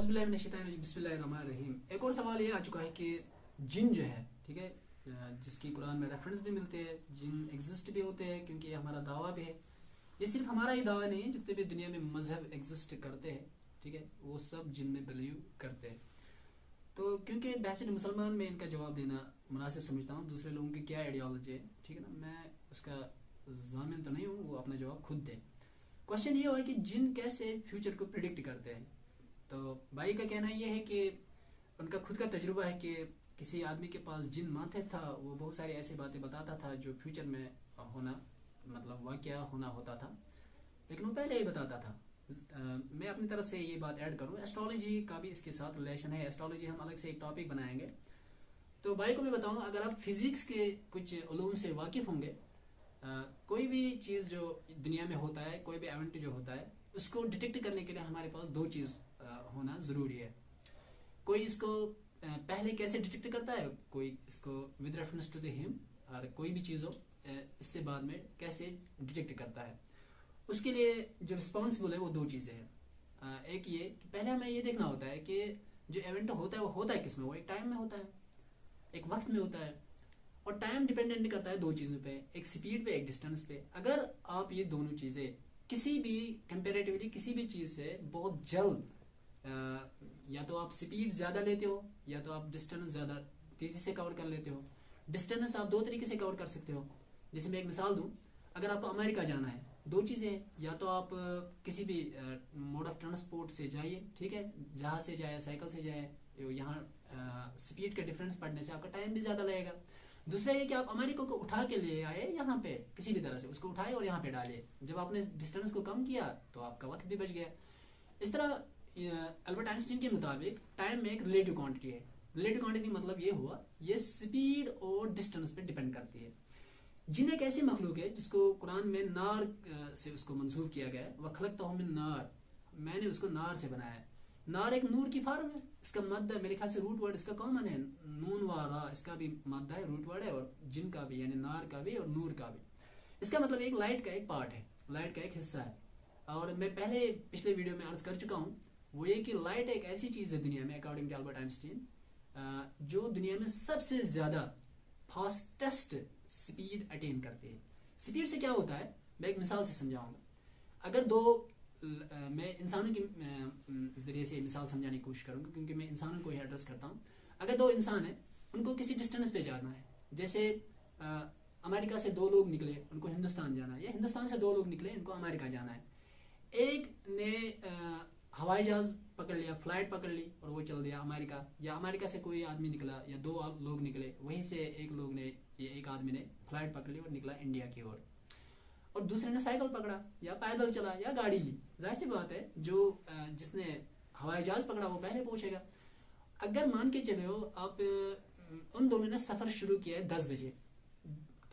बिस्मिल्लाहिर्रहमानिर्रहीम। एक और सवाल ये आ चुका है कि जिन जो है, ठीक है, जिसकी कुरान में रेफरेंस भी मिलते हैं, जिन एग्जिस्ट भी होते हैं, क्योंकि ये हमारा दावा भी है। ये सिर्फ हमारा ही दावा नहीं है, जितने भी दुनिया में मजहब एग्जिस्ट करते हैं, ठीक है, वो सब जिन में बिलीव करते हैं। तो क्योंकि बहसीत मुसलमान में इनका जवाब देना मुनासिब समझता हूँ, दूसरे लोगों की क्या आइडियोलॉजी है, ठीक है ना, मैं उसका ज़ामिन तो नहीं हूँ, वो अपना जवाब खुद दे। क्वेश्चन ये है कि जिन कैसे फ्यूचर को प्रिडिक्ट करते हैं। तो भाई का कहना ये है कि उनका खुद का तजुर्बा है कि किसी आदमी के पास जिन माथे था, वो बहुत सारी ऐसी बातें बताता था जो फ्यूचर में होना, मतलब वाक़या होना होता था, लेकिन वो पहले ही बताता था। मैं अपनी तरफ से ये बात ऐड करूँ, एस्ट्रोलॉजी का भी इसके साथ रिलेशन है। एस्ट्रोलॉजी हम अलग से एक टॉपिक बनाएंगे। तो भाई को मैं बताऊँ, अगर आप फिजिक्स के कुछ उलूम से वाकिफ़ होंगे, कोई भी चीज़ जो दुनिया में होता है, कोई भी इवेंट जो होता है, उसको डिटेक्ट करने के लिए हमारे पास दो चीज़ होना ज़रूरी है। कोई इसको पहले कैसे डिटेक्ट करता है, कोई इसको with reference to the him, और कोई भी चीज़ हो इससे बाद में कैसे डिटेक्ट करता है। उसके लिए जो रिस्पॉन्सिबल है वो दो चीज़ें हैं। एक ये कि पहले हमें ये देखना होता है कि जो इवेंट होता है वो होता है किस में, वो एक टाइम में होता है, एक वक्त में होता है। और टाइम डिपेंडेंट करता है दो चीज़ों पे, एक स्पीड पे, एक डिस्टेंस पे। अगर आप ये दोनों चीज़ें किसी भी कंपेरेटिवली किसी भी चीज़ से बहुत जल्द, या तो आप स्पीड ज़्यादा लेते हो, या तो आप डिस्टेंस ज़्यादा तेज़ी से कवर कर लेते हो। डिस्टेंस आप दो तरीके से कवर कर सकते हो। जैसे मैं एक मिसाल दूँ, अगर आपको अमेरिका जाना है, दो चीज़ें हैं, या तो आप किसी भी मोड ऑफ ट्रांसपोर्ट से जाइए, ठीक है, जहाज से जाए, साइकिल से जाए, यहाँ स्पीड का डिफरेंस पड़ने से आपका टाइम भी ज़्यादा लगेगा। दूसरा ये कि आप अमेरिका को उठा के ले आए यहाँ पे, किसी भी तरह से उसको उठाए और यहाँ पे डालिए। जब आपने डिस्टेंस को कम किया तो आपका वक्त भी बच गया। इस तरह अल्बर्ट आइंस्टीन के मुताबिक टाइम में एक रिलेटिव क्वांटिटी है। रिलेटिव क्वांटिटी मतलब ये हुआ, ये स्पीड और डिस्टेंस पे डिपेंड करती है। जिन एक ऐसी मखलूक है जिसको कुरान में नार से उसको मंसूब किया गया है, वखलक़तहु मिन नार, मैंने उसको नार से बनाया है। नार एक नूर की फार्म है। इसका मादा मेरे ख्याल से रूट वर्ड इसका कॉमन है, नून व रा, इसका भी मादा है, रूट वर्ड है, और जिन का भी, यानी नार का भी और नूर का भी। इसका मतलब एक लाइट का एक पार्ट है, लाइट का एक हिस्सा है। और मैं पहले पिछले वीडियो में अर्ज कर चुका हूँ, वो ये कि लाइट एक ऐसी चीज़ है दुनिया में, अकॉर्डिंग टू अल्बर्ट आइंस्टीन, जो दुनिया में सबसे ज़्यादा फास्टेस्ट स्पीड अटेन करती है। स्पीड से क्या होता है, मैं एक मिसाल से समझाऊंगा। अगर दो मैं इंसानों के ज़रिए से मिसाल समझाने की कोशिश करूँगा, क्योंकि मैं इंसानों को ही एड्रेस करता हूँ। अगर दो इंसान हैं, उनको किसी डिस्टेंस पे जाना है, जैसे अमेरिका से दो लोग निकले, उनको हिंदुस्तान जाना है, या हिंदुस्तान से दो लोग निकले, इनको अमेरिका जाना है। एक ने हवाई जहाज़ पकड़ लिया, फ्लाइट पकड़ ली और वो चल दिया अमेरिका, या अमेरिका से कोई आदमी निकला, या दो लोग निकले, वहीं से एक आदमी ने फ्लाइट पकड़ ली और निकला इंडिया की ओर, और दूसरे ने साइकिल पकड़ा, या पैदल चला, या गाड़ी ली। जाहिर सी बात है, जो जिसने हवाई जहाज पकड़ा वो पहले पहुंचेगा। अगर मान के चले हो आप, उन दोनों ने सफ़र शुरू किया है 10 बजे,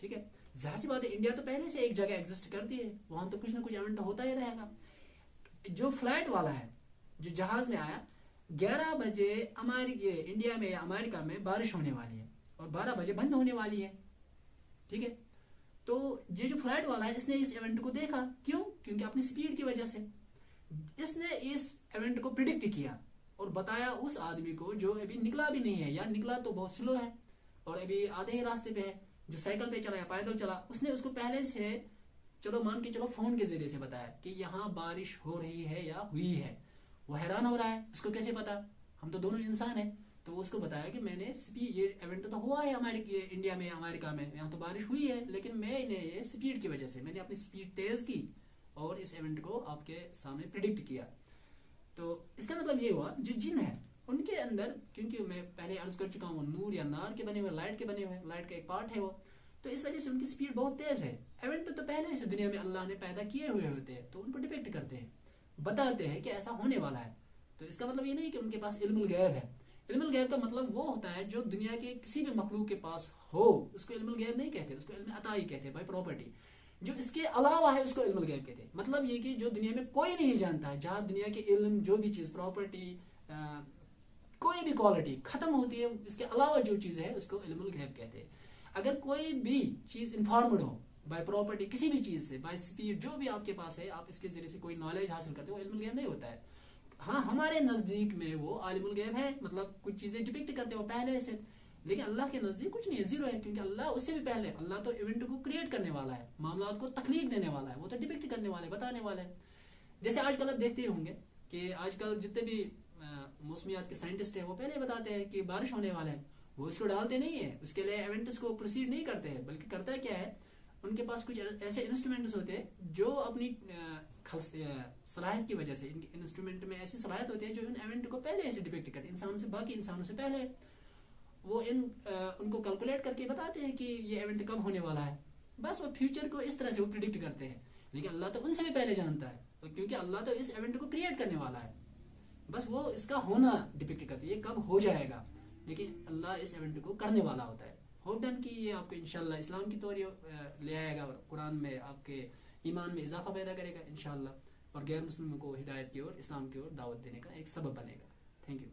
ठीक है, जाहिर सी बात है इंडिया तो पहले से एक जगह एग्जिस्ट करती है, वहाँ तो कुछ ना कुछ इवेंट होता ही रहेगा। जो फ्लाइट वाला है, जो जहाज में आया, 11 बजे इंडिया में या अमेरिका में बारिश होने वाली है और 12 बजे बंद होने वाली है, ठीक है। तो ये जो फ्लाइट वाला है, इसने इस इवेंट को देखा, क्यों? क्योंकि अपनी स्पीड की वजह से इसने इस इवेंट को प्रिडिक्ट किया और बताया उस आदमी को जो अभी निकला भी नहीं है, या निकला तो बहुत स्लो है और अभी आधे ही रास्ते पे है, जो साइकिल पे चला या पैदल चला, उसने उसको पहले से, चलो मान के चलो, फोन के जरिए से बताया कि यहाँ बारिश हो रही है या हुई है। वो हैरान हो रहा है, उसको कैसे पता, हम तो दोनों इंसान हैं। तो उसको बताया कि मैंने ये इवेंट तो हुआ है इंडिया में, अमेरिका में, यहाँ तो बारिश हुई है, लेकिन मैंने ये स्पीड की वजह से, मैंने अपनी स्पीड तेज़ की और इस इवेंट को आपके सामने प्रिडिक्ट किया। तो इसका मतलब ये हुआ, जो जिन है उनके अंदर, क्योंकि मैं पहले अर्ज कर चुका हूँ, नूर या नार के बने हुए, लाइट के बने हुए, लाइट का एक पार्ट है वो, तो इस वजह से उनकी स्पीड बहुत तेज़ है। इवेंट तो पहले से दुनिया में अल्लाह ने पैदा किए हुए होते हैं, तो उनको डिपेक्ट करते हैं, बताते हैं कि ऐसा होने वाला है। तो इसका मतलब ये नहीं कि उनके पास इल्मुल गैब है। इल्मुल गैब का मतलब वो होता है जो दुनिया के किसी भी मखलूक के पास हो, उसको इल्मुल गैब नहीं कहते, उसको इल्म अताई कहते हैं, बाय प्रॉपर्टी। जो इसके अलावा है उसको इल्मुल गैब कहते हैं। मतलब ये कि जो दुनिया में कोई नहीं जानता है, जहाँ दुनिया के इल्म, जो भी चीज़, प्रॉपर्टी, कोई भी क्वालिटी खत्म होती है, इसके अलावा जो चीज़ है उसको इल्मुल गैब कहते हैं। अगर कोई भी चीज़ इन्फॉर्म्ड हो बाय प्रॉपर्टी, किसी भी चीज़ से, बाय स्पीड, जो भी आपके पास है, आप इसके जरिए से कोई नॉलेज हासिल करते हो, इल्मुल गैब नहीं होता है। ہاں ہمارے نزدیک میں وہ عالم الغیب ہے, مطلب کچھ چیزیں ڈپکٹ کرتے ہیں وہ پہلے سے, لیکن اللہ کے نزدیک کچھ نہیں ہے, زیرو ہے, کیونکہ اللہ اس سے بھی پہلے, اللہ تو ایونٹ کو کریٹ کرنے والا ہے, معاملات کو تخلیق دینے والا ہے, وہ تو ڈپکٹ کرنے والا ہے, بتانے والا ہے. جیسے آج کل آپ دیکھتے ہوں گے کہ آج کل جتنے بھی موسمیات کے سائنٹسٹ ہیں وہ پہلے بتاتے ہیں کہ بارش ہونے والا ہے, وہ اس کو ڈالتے نہیں ہیں, اس کے لیے ایونٹس کو پروسیڈ نہیں کرتے ہیں, بلکہ کرتا ہے کیا ہے, ان کے پاس کچھ ایسے انسٹرومنٹس ہوتے ہیں جو اپنی صلاحیت کی وجہ سے, ان کے انسٹرومنٹ میں ایسی صلاحیت ہوتی ہے جو ان ایونٹ کو پہلے ایسے ڈپکٹ کرتے ہیں, انسانوں سے, باقی انسانوں سے پہلے. وہ ان کو کیلکولیٹ کر کے بتاتے ہیں کہ یہ ایونٹ کب ہونے والا ہے, بس وہ فیوچر کو اس طرح سے وہ پریڈکٹ کرتے ہیں. لیکن اللہ تو ان سے بھی پہلے جانتا ہے, کیونکہ اللہ تو اس ایونٹ کو کریٹ کرنے والا ہے, بس وہ اس کا ہونا ڈپکٹ کرتے ہیں, یہ کب ہو جائے گا, لیکن اللہ اس ایونٹ کو کرنے والا ہوتا ہے. ہوپ ڈن کہ یہ آپ کو انشاءاللہ اسلام کی طور لے آئے گا, اور قرآن میں آپ کے ایمان میں اضافہ پیدا کرے گا انشاءاللہ, اور غیر مسلموں کو ہدایت کی اور اسلام کی اور دعوت دینے کا ایک سبب بنے گا. Thank you.